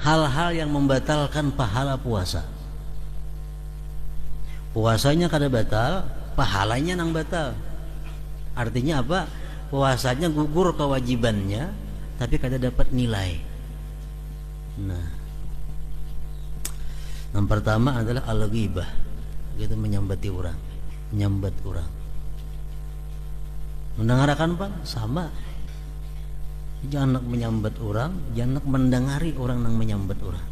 hal-hal yang membatalkan pahala puasa. Puasanya kada batal, pahalanya nang batal. Artinya apa? Puasanya gugur kewajibannya, tapi kada dapat nilai. Nah, yang pertama adalah al-ghibah, kita menyambati orang, menyambat orang. Mendengarkan Pak sama. Jangan nak menyambat orang, jangan nak mendengari orang yang menyambat orang.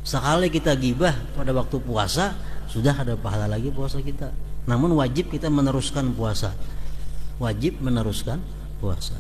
Sekali kita gibah pada waktu puasa, sudah ada pahala lagi puasa kita. Namun wajib kita meneruskan puasa. Wajib meneruskan puasa.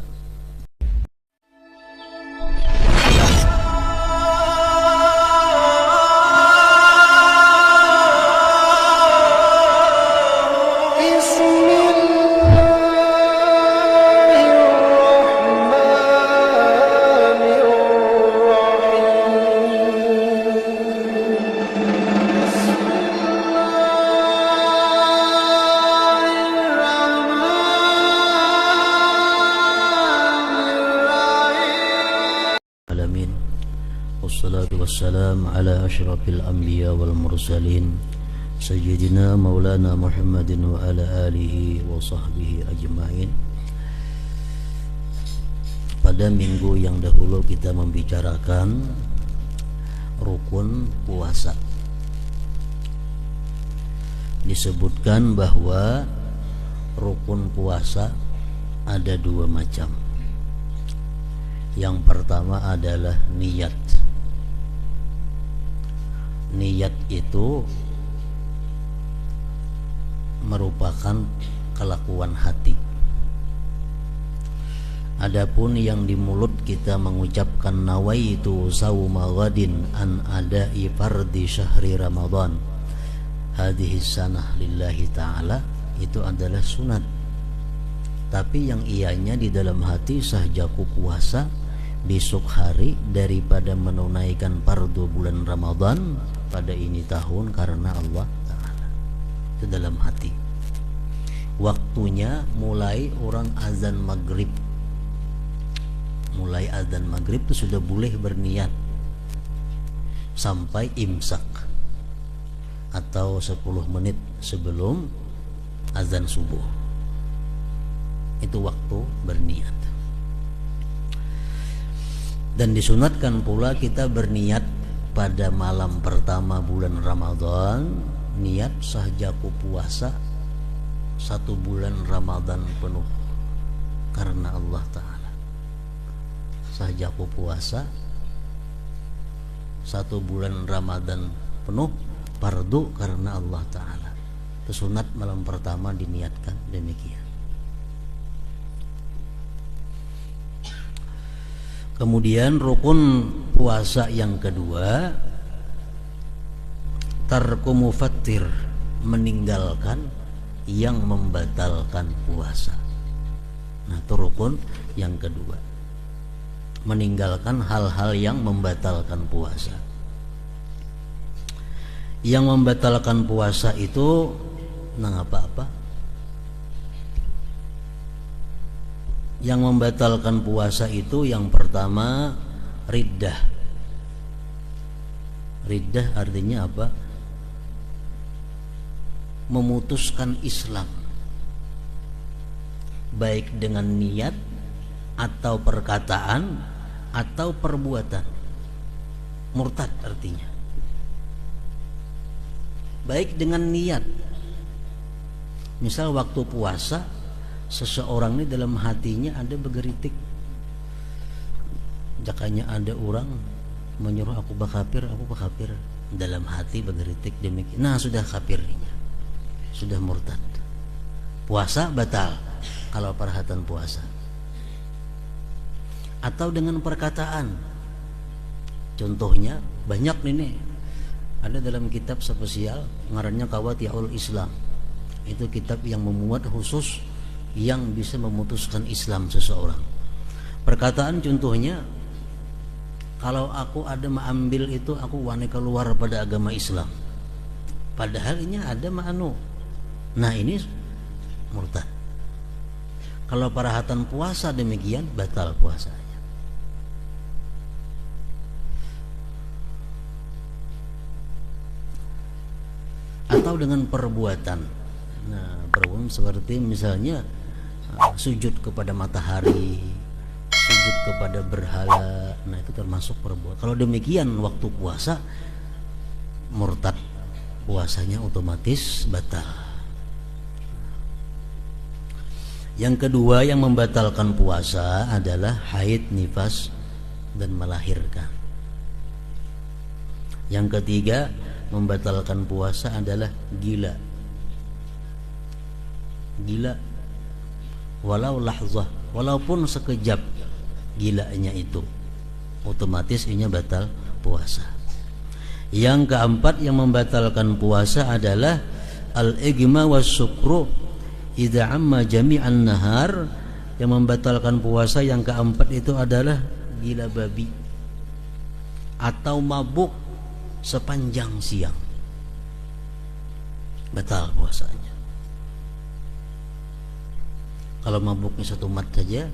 Wassalatu wassalam ala asyrafil anbiya wal mursalin Sayyidina Maulana Muhammadin wa ala alihi wa sahbihi ajma'in. Pada minggu yang dahulu kita membicarakan rukun puasa. Disebutkan bahwa rukun puasa ada dua macam. Yang pertama adalah niat. Niat itu merupakan kelakuan hati. Adapun yang di mulut kita mengucapkan nawaitu sauma ghadin an adai fardhi syahri Ramadan hadhihi sanah lillahi ta'ala, itu adalah sunat. Tapi yang ianya di dalam hati sahjaku puasa besok hari daripada menunaikan fardu bulan Ramadan pada ini tahun karena Allah Ta'ala. Itu dalam hati. Waktunya mulai orang azan maghrib. Mulai azan maghrib itu sudah boleh berniat sampai imsak atau 10 menit sebelum azan subuh. Itu waktu berniat. Dan disunatkan pula kita berniat pada malam pertama bulan Ramadan, niat sahjaku puasa 1 bulan Ramadan penuh karena Allah Ta'ala. Sahjaku puasa 1 bulan Ramadan penuh fardu karena Allah Ta'ala. Itu sunat malam pertama diniatkan demikian. Kemudian rukun puasa yang kedua, tarku mufattir, meninggalkan yang membatalkan puasa. Nah, itu rukun yang kedua, meninggalkan hal-hal yang membatalkan puasa. Yang membatalkan puasa itu nang apa-apa. Yang membatalkan puasa itu yang pertama riddah. Riddah artinya apa? Memutuskan Islam, baik dengan niat atau perkataan atau perbuatan. Murtad artinya. Baik dengan niat. Misal waktu puasa seseorang ini dalam hatinya ada bergeritik, jakanya ada orang menyuruh aku bakafir, dalam hati bergeritik demikian. Nah, sudah kafirnya, sudah murtad. Puasa batal kalau perhatian puasa. Atau dengan perkataan. Contohnya banyak nih, ada dalam kitab spesial ngarannya Qawati'ul Islam. Itu kitab yang memuat khusus yang bisa memutuskan Islam seseorang. Perkataan contohnya, kalau aku ada mengambil itu aku wani keluar pada agama Islam. Padahal ini ada ma'anu. Nah, ini murtad. Kalau perhatian puasa demikian batal puasanya. atau dengan perbuatan. Nah, perbuatan seperti misalnya sujud kepada matahari, sujud kepada berhala. Nah, itu termasuk perbuatan. Kalau demikian waktu puasa murtad, puasanya otomatis batal. Yang kedua yang membatalkan puasa adalah haid, nifas, dan melahirkan. Yang ketiga membatalkan puasa adalah gila. Gila walau lahzah, walaupun sekejap gilanya itu, otomatis ini batal puasa. Yang keempat yang membatalkan puasa adalah al-igma was sukru idza amma jami'an nahar. Yang membatalkan puasa yang keempat itu adalah gila babi atau mabuk sepanjang siang, batal puasanya. Kalau mabuknya satu mat saja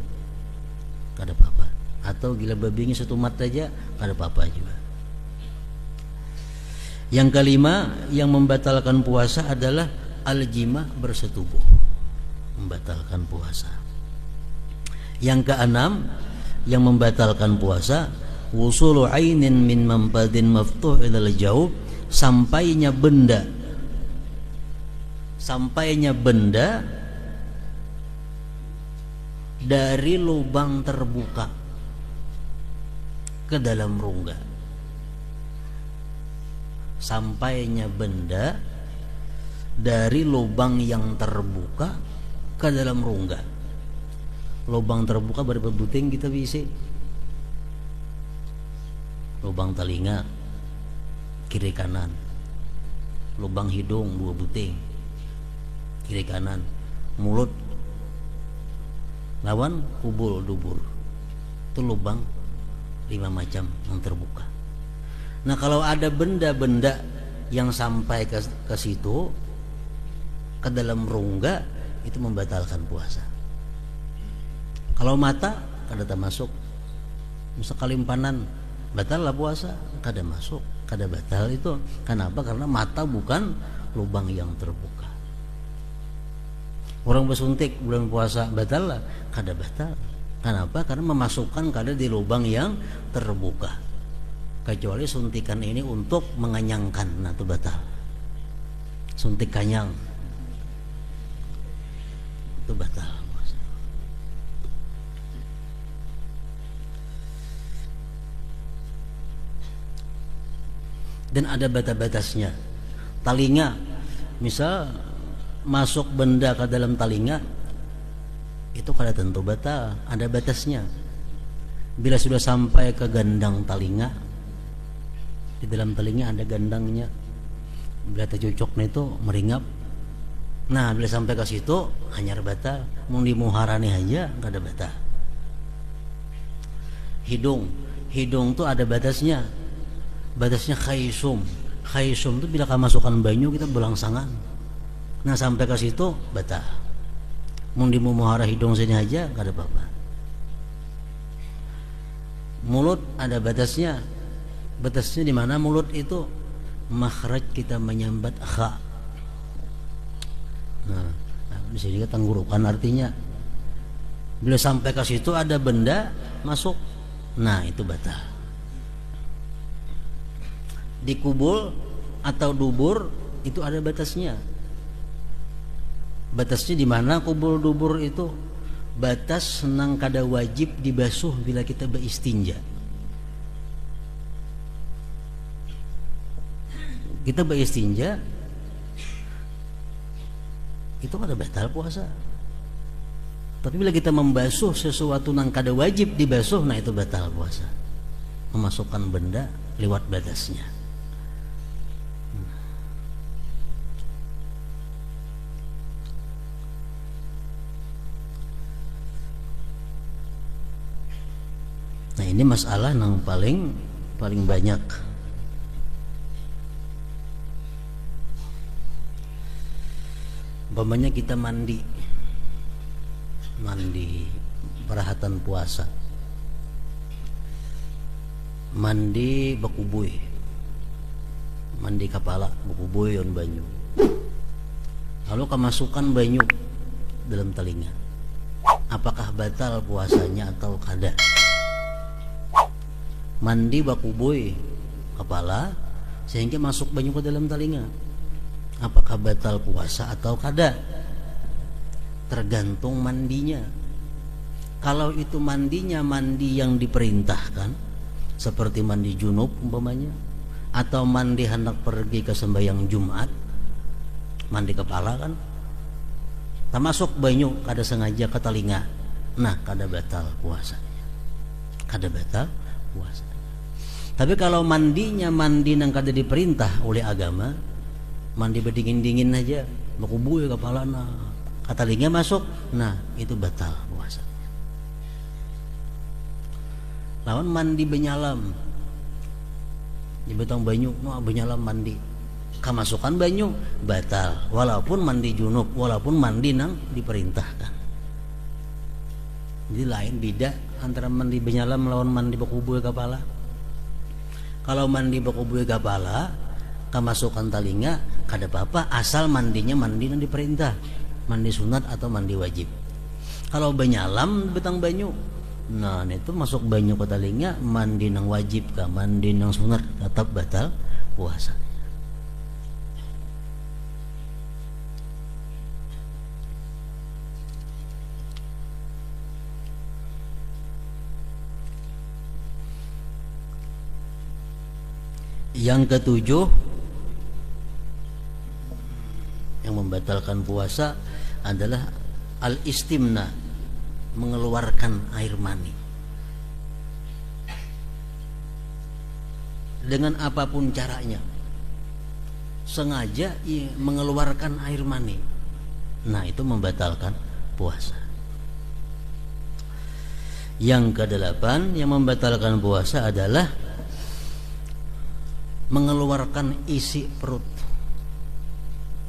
kada apa-apa, atau gila babinya satu mat saja kada apa-apa juga. Yang kelima yang membatalkan puasa adalah al-jima, bersetubuh, membatalkan puasa. Yang keenam yang membatalkan puasa wusulu ainin min mampadin maftuh ilal jaub, sampainya benda dari lubang terbuka ke dalam rongga. Sampainya benda dari lubang yang terbuka ke dalam rongga. Lubang terbuka berapa buting kita bisa? Lubang telinga kiri kanan, lubang hidung 2 buting kiri kanan, mulut lawan kubul dubur, itu lubang 5 macam yang terbuka. Nah, kalau ada benda-benda yang sampai ke situ, ke dalam rongga, itu membatalkan puasa. Kalau mata kada termasuk, misal kalimpanan, batal lah puasa, kada masuk, kada batal itu. Kenapa? Karena mata bukan lubang yang terbuka. Orang bersuntik bulan puasa batal lah, kada batal. Kenapa? Karena memasukkan kada di lubang yang terbuka. Kecuali suntikan ini untuk mengenyangkan, nah itu batal. Suntik kanyang itu batal. Dan ada batas-batasnya. Talinga, misal masuk benda ke dalam talinga, itu kada tentu batal, ada batasnya. Bila sudah sampai ke gandang talinga, di dalam telinga ada gandangnya, bila tercocoknya itu meringap. Nah, bila sampai ke situ hanyar batal. Mau dimuharani aja kada batal. Hidung tuh ada batasnya. Batasnya khaisum. Khaisum itu bila kemasukan banyu kita belangsangan. Nah, sampai ke situ batal. Mau dimuhara hidung sini aja kada apa-apa. Mulut ada batasnya. Batasnya di mana mulut itu? Makhraj kita menyambat kha. Nah, di sini tenggorokan artinya. Bila sampai ke situ ada benda masuk, nah itu batal. Di kubul atau dubur itu ada batasnya. Batasnya di mana kubul dubur itu? Batas senang kada wajib dibasuh bila kita beristinja. Kita beristinja itu kada batal puasa. Tapi bila kita membasuh sesuatu yang kada wajib dibasuh, nah itu batal puasa. Memasukkan benda lewat batasnya. Nah, ini masalah yang paling banyak. Umpamanya kita mandi perahatan puasa, mandi bakubui, mandi kepala bakubui on banyu, lalu kemasukan banyu dalam telinga, apakah batal puasanya atau kada? Mandi bakuboy kepala sehingga masuk banyu ke dalam telinga, apakah batal puasa atau kada? Tergantung mandinya. Kalau itu mandinya mandi yang diperintahkan, seperti mandi junub umpamanya, atau mandi hendak pergi ke sembahyang Jumat, mandi kepala kan, termasuk banyu kada sengaja ke telinga, nah kada batal puasanya, kada batal puasanya. Tapi kalau mandinya mandi yang kada diperintah oleh agama, mandi berdingin-dingin aja, bakubuy kepala nah ke telinga masuk, nah itu batal puasanya. Lawan mandi benyalam, di betang banyu, no benyalam mandi, kemasukan banyu batal, walaupun mandi junub, walaupun mandi nang diperintahkan. Jadi lain beda antara mandi benyalam melawan mandi bakubuy kepala. Kalau mandi bakubuy kepala, kemasukan telinga kada apa-apa, asal mandinya mandi nang diperintah, mandi sunat atau mandi wajib. Kalau benyalam betang banyu, nah itu masuk banyu ke telinga, mandi nang wajib kah, mandi nang sunat, tetap batal puasa. Yang ketujuh yang membatalkan puasa adalah al-istimna, mengeluarkan air mani dengan apapun caranya, sengaja mengeluarkan air mani, nah itu membatalkan puasa. Yang kedelapan yang membatalkan puasa adalah mengeluarkan isi perut,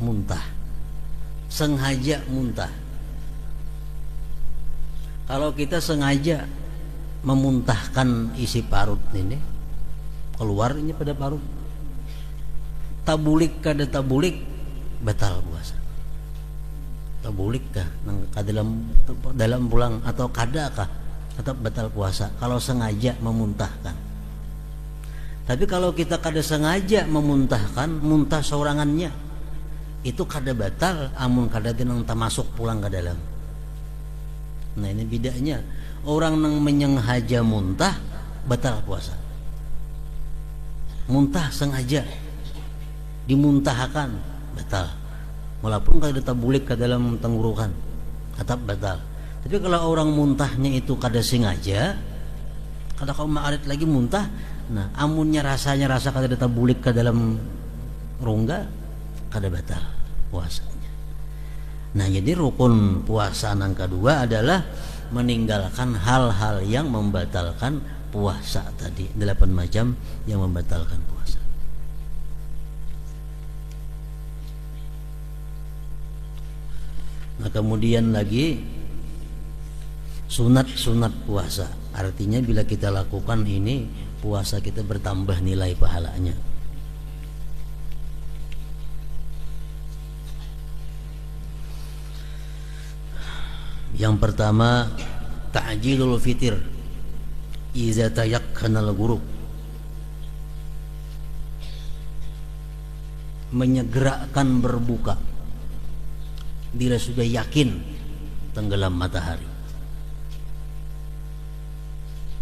muntah, sengaja muntah. Kalau kita sengaja memuntahkan isi parut ini, keluar ini pada parut, tabulik kada tabulik, batal puasa. Tabulik kah dalam pulang atau kada kah, tetap batal puasa kalau sengaja memuntahkan. Tapi kalau kita kada sengaja memuntahkan, muntah sorangannya, itu kada batal, amun kada tinang termasuk pulang ke dalam. Nah ini bedanya, orang nang menyengaja muntah batal puasa. Muntah sengaja dimuntahkan batal, walaupun kada tabulik ke dalam tenggorokan, tetap batal. Tapi kalau orang muntahnya itu kada sengaja, kada kau maarit lagi muntah, nah amunnya rasanya rasa kada tabulik ke dalam rongga, kada batal puasanya. Nah jadi rukun puasa yang kedua adalah meninggalkan hal-hal yang membatalkan puasa tadi, 8 macam yang membatalkan puasa. Nah kemudian lagi sunat-sunat puasa, artinya bila kita lakukan ini, puasa kita bertambah nilai pahalanya. Yang pertama, ta'jilul fitir iza tayakkanal ghurub, menyegerakan berbuka bila sudah yakin tenggelam matahari.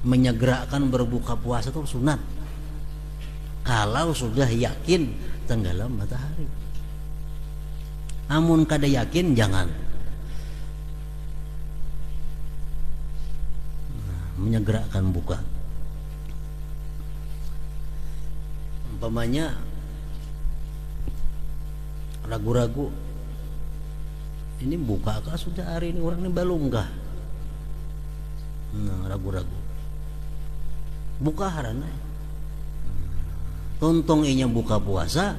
Menyegerakan berbuka puasa itu sunat kalau sudah yakin tenggelam matahari. Amun kada yakin jangan. Menyegerakan buka, umpamanya ragu-ragu, ini buka kah sudah hari ini, orang ini belum kah, nah ragu-ragu, buka harana, tontong inya buka puasa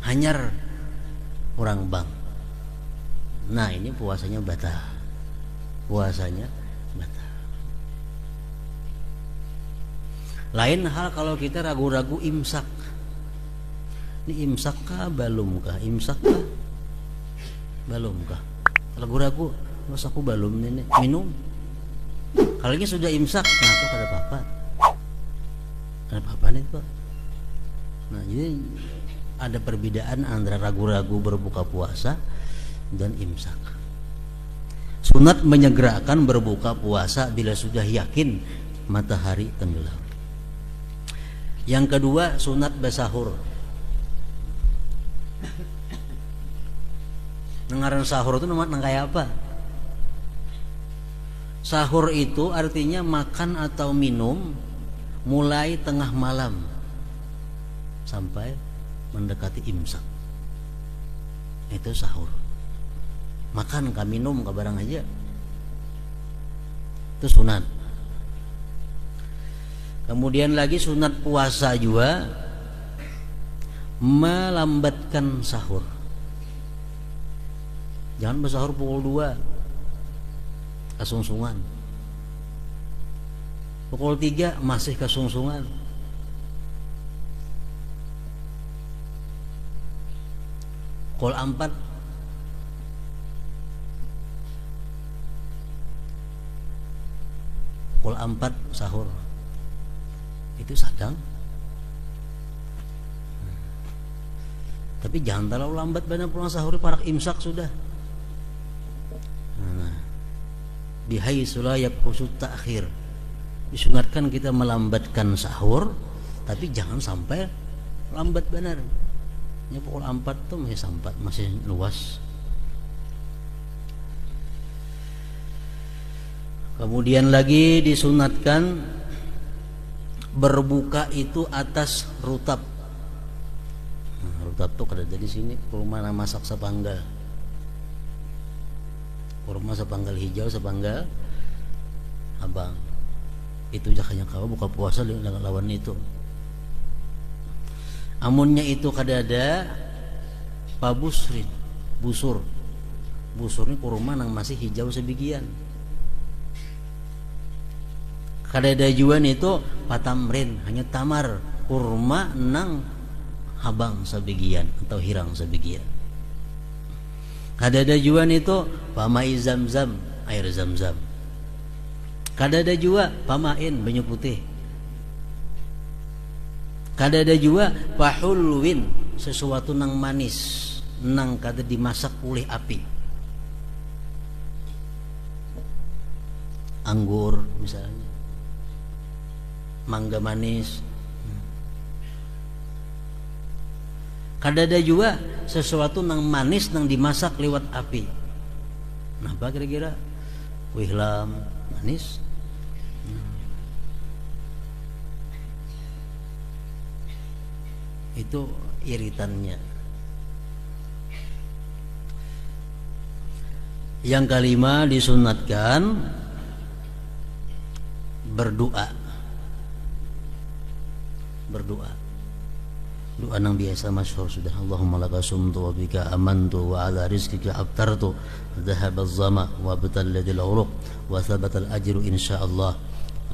hanyar orang bang, nah ini puasanya batal, puasanya batal. Lain hal kalau kita ragu-ragu imsak, Ini imsak kah balum kah? Imsak kah balum kah? Ragu-ragu, mas aku balum ini minum. Kalau ini sudah imsak, nah itu ada apa-apa. Ada apa-apa nih Pak. Nah jadi ada perbedaan antara ragu-ragu berbuka puasa dan imsak. Sunat menyegerakan berbuka puasa bila sudah yakin matahari tenggelam. Yang kedua, sunat bersahur. Ngaran sahur itu nama kayak apa? Sahur itu artinya makan atau minum mulai tengah malam sampai mendekati imsak. Itu sahur. Makan kah minum kah barang aja. Itu sunat. Kemudian lagi sunat puasa juga melambatkan sahur. Jangan bersahur pukul 2 kesungsungan. Pukul 3 masih kesungsungan. Pukul 4 pukul 4 sahur. Itu sadang. Tapi jangan terlalu lambat benar pulang sahur, parak imsak sudah. Bihaitsu la yabhusu ta'khir. Disunatkan kita melambatkan sahur, tapi jangan sampai lambat benar. Ini pukul 4 tuh masih sampat, masih luas. Kemudian lagi disunatkan berbuka itu atas rutab. Rutab tuh ada di sini, kurma masak sepanggal. Kurma sepanggal hijau, sepanggal abang. Itu jakanya kau buka puasa lawan itu. Amunnya itu kadada pabusrin, busur. Busur ini kurma nang masih hijau sebagian. Kadada juan itu patamrin, hanya tamar, kurma nang habang sebagian atau hirang sebagian. Kadada juan itu pamai zam-zam, air zam-zam. Kadada juga pamain, banyu putih. Kadada juga pahulwin, sesuatu nang manis, nang kada dimasak oleh api. Anggur misalnya, mangga manis. Kadada juga sesuatu nang manis nang dimasak lewat api. Nah, apa kira-kira? Wihlam manis. Itu iritannya. Yang kelima disunatkan berdoa. Doa yang biasa masyhur sudah. Allahumma laka sumtu wa bika amantu wa ala rizqika aftartu dhahaba az-zama wa batalladil uruq wa thabata al-ajru insyaallah.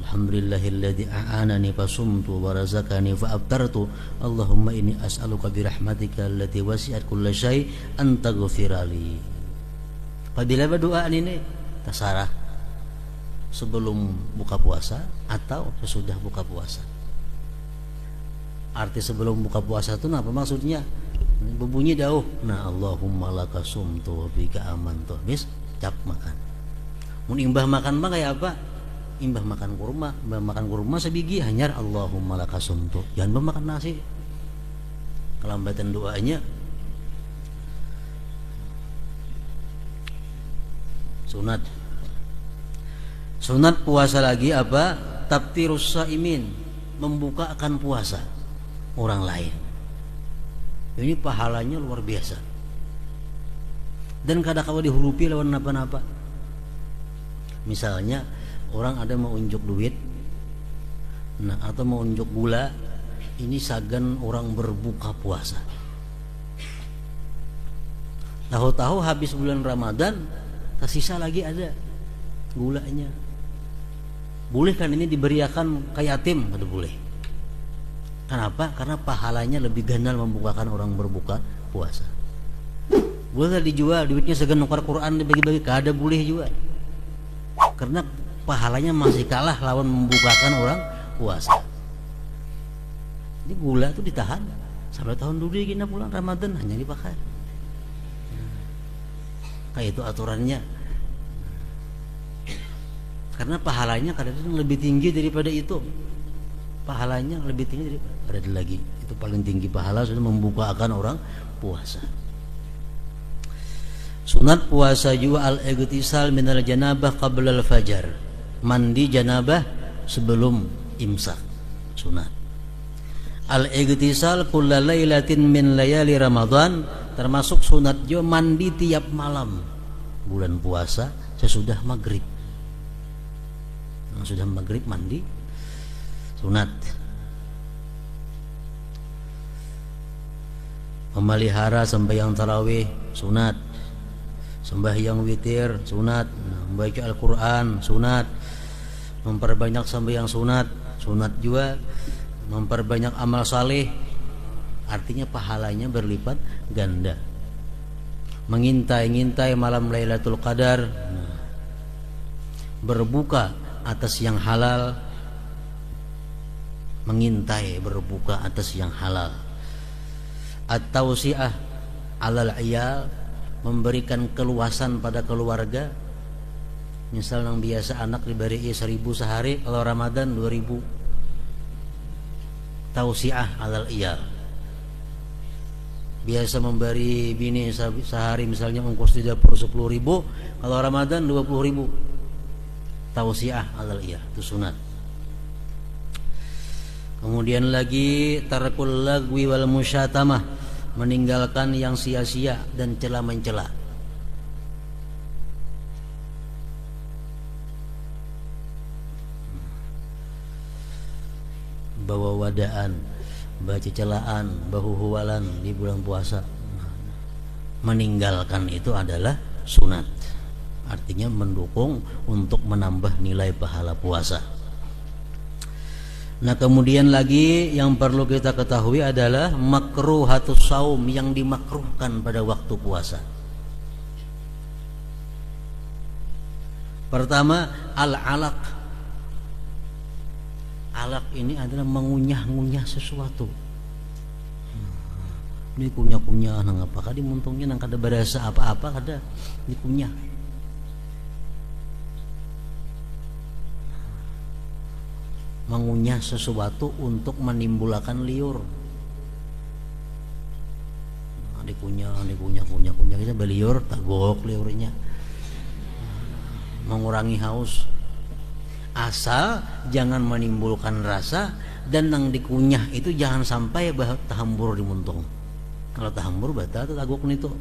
Alhamdulillahilladzi a'anani fasumtu wa razaqani fa aftartu. Allahumma inni as'aluka bi rahmatika allati wasi'at kulla syai' an taghfirali. Apabila berdoa ini terserah sebelum buka puasa atau sesudah buka puasa. Arti sebelum buka puasa itu apa maksudnya? Berbunyi dauh. Nah, Allahumma laka sumtu wa bika amantu. Bis cap makan. Mun imbah makan mah kayak apa? Imbah makan kurma sebiji hanyar Allahumma laka sumtu. Jangan makan nasi. Kelambatan doanya. Sunat puasa lagi apa? Tabtirus saimin, membukakan puasa orang lain. Ini pahalanya luar biasa. Dan kadang kalau dihurupi lawan apa-apa. Misalnya orang ada mau unjuk duit, nah atau mau unjuk gula, ini sagan orang berbuka puasa. Tahu-tahu habis bulan Ramadan, tersisa lagi ada gulanya. Boleh kan ini diberiakan ke yatim? Ada boleh. Kenapa? Karena pahalanya lebih gandal membukakan orang berbuka puasa. Boleh dijual, duitnya segan nukar Quran dibagi-bagi, kada boleh juga. Karena pahalanya masih kalah lawan membukakan orang puasa. Jadi gula itu ditahan sampai tahun dulu gini bulan Ramadan hanya dipakai. Kayak itu aturannya. Karena pahalanya kadang-kadang lebih tinggi daripada itu. Pahalanya lebih tinggi daripada lagi. Itu paling tinggi pahala sudah membukakan orang puasa. Sunat puasa juga al-igtisal minal janabah qabla al-fajar. Mandi janabah sebelum imsak. Sunat. Al-igtisal kulla lailatin min layali Ramadan, termasuk sunat juga mandi tiap malam bulan puasa sesudah maghrib. Sudah maghrib mandi sunat. Memelihara sembahyang tarawih sunat. Sembahyang witir sunat. Membaca Al-Quran sunat. Memperbanyak sembahyang sunat. Sunat juga. Memperbanyak amal saleh. Artinya pahalanya berlipat ganda. Mengintai-ngintai malam Lailatul Qadar. Berbuka atas yang halal. Mengintai berbuka atas yang halal. At-tausi'ah alal iyal, memberikan keluasan pada keluarga. Misal yang biasa anak diberi 1.000 sehari, kalau Ramadan 2.000. Tausi'ah alal iyal. Biasa memberi bini sehari misalnya ongkos di dapur 10.000, kalau Ramadan 20.000. Tausi'ah alal iyal, itu sunat. Kemudian lagi tarkul lagwi wal musyatamah, meninggalkan yang sia-sia dan cela-mencela. Bawa wadaan, baca celaan, bahu-huwalan di bulan puasa. Meninggalkan itu adalah sunat. Artinya mendukung untuk menambah nilai pahala puasa. Nah, kemudian lagi yang perlu kita ketahui adalah makruhatus saum, yang dimakruhkan pada waktu puasa. Pertama, al-alaq. Alaq ini adalah mengunyah-ngunyah sesuatu. Ini kunyah-kunyah nang apa kadi muntungnya nang kada berasa apa-apa kada dikunyah. Mengunyah sesuatu untuk menimbulkan liur. Dikunyah kita beliur tagok liurnya. Mengurangi haus. Asal jangan menimbulkan rasa, dan nang dikunyah itu jangan sampai tahambur di muntung. Kalau tahambur batal tagok nito.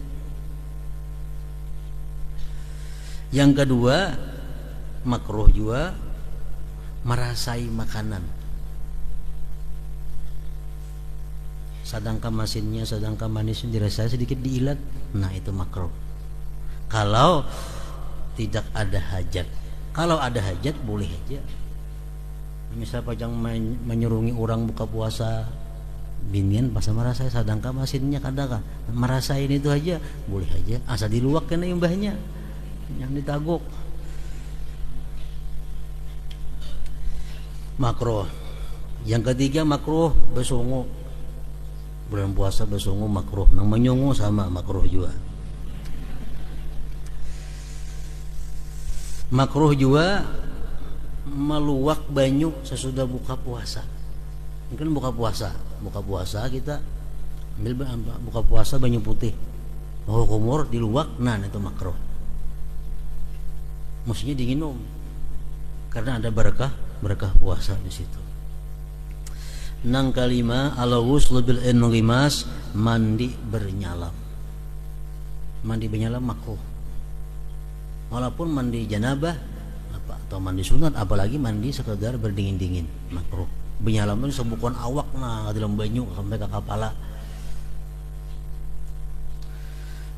Yang kedua, makruh juga merasai makanan. Sedangkan masinnya, sedangkan manisnya dirasai sedikit diilat, nah itu makruh. Kalau tidak ada hajat. Kalau ada hajat boleh aja. Misal pajang menyurungi orang buka puasa, binian pas merasai, sedangkan masinnya kadang merasain itu aja, boleh aja. Asal diluak kena imbahnya, yang ditaguk. Makruh. Yang ketiga makruh besungu. Bulan puasa besungu makruh. Nang menyungu sama makruh juga. Makruh juga meluak banyu sesudah buka puasa. Mungkin buka puasa kita ambil buka puasa banyu putih. Oh, kumur diluak, nah itu makruh. Mestinya diminum. Karena ada berkah puasa di situ. Nang kalima al-ghusl bil inrimas, mandi bernyalam. Mandi bernyalam makruh. Walaupun mandi janabah atau mandi sunat, apalagi mandi sekedar berdingin-dingin, makruh. Bernyalam itu sebukan awak nah dalam banyu sampai ke kepala.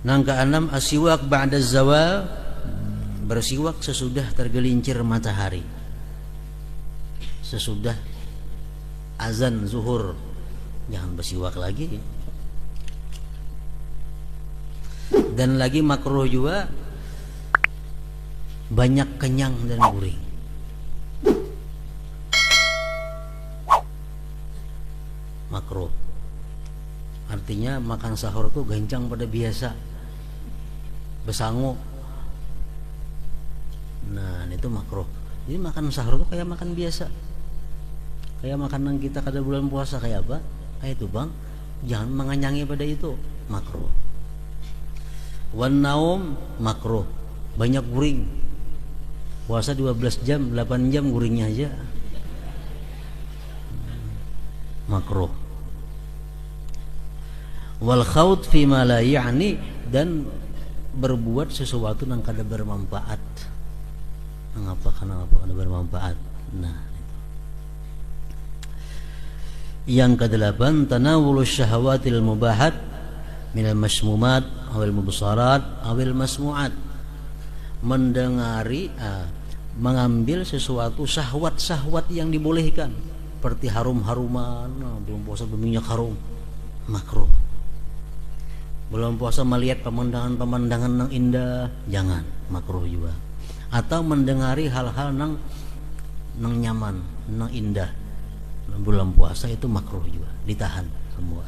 Nang keenam asiwak ba'da zawal, bersiwak sesudah tergelincir matahari. Sesudah azan zuhur jangan bersiwak lagi. Dan lagi makruh juga banyak kenyang dan guring. Makruh artinya makan sahur tuh gancang pada biasa, besangu. Nah itu makruh. Jadi makan sahur tuh kayak makan biasa, kayak makanan kita kada bulan puasa. Kayak apa? Kayak itu bang, jangan mengenyangi pada itu, makruh. Wan naum makruh, banyak guring. Puasa 12 jam, 8 jam guringnya aja, makruh. Wal khaut fi ma la ya'ni, dan berbuat sesuatu yang kada bermanfaat. Kenapa kada bermanfaat? Nah, yang kedelapan, tanawulus syahawatil mubahat minal masmumat awil mubsarat awil masmuat, mengambil sesuatu syahwat-syahwat yang dibolehkan, seperti harum-haruman. Nah, belum puasa berminyak harum, makruh. Belum puasa melihat pemandangan-pemandangan yang indah, jangan, makruh juga. Atau mendengari hal-hal yang nyaman, yang indah, bulan puasa itu makruh juga, ditahan semua.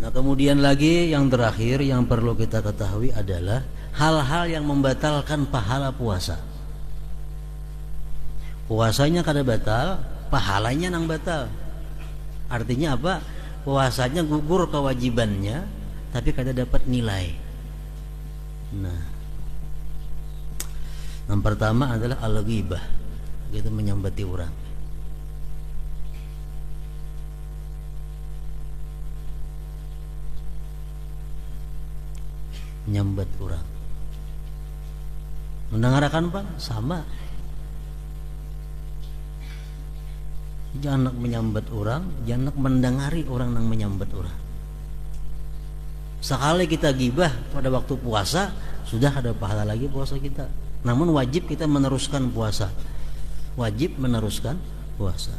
Nah kemudian lagi yang terakhir yang perlu kita ketahui adalah hal-hal yang membatalkan pahala puasa. Puasanya kada batal, pahalanya nang batal. Artinya apa? Puasanya gugur kewajibannya, tapi kada dapat nilai. Nah, yang pertama adalah al-ghibah, gitu, menyambati orang. Menyambat orang. Mendengarkan Pak? Sama. Jangan nak menyambat orang, jangan nak mendengari orang yang menyambat orang. Sekali kita gibah pada waktu puasa, sudah ada pahala lagi puasa kita. Namun wajib kita meneruskan puasa. Wajib meneruskan puasa.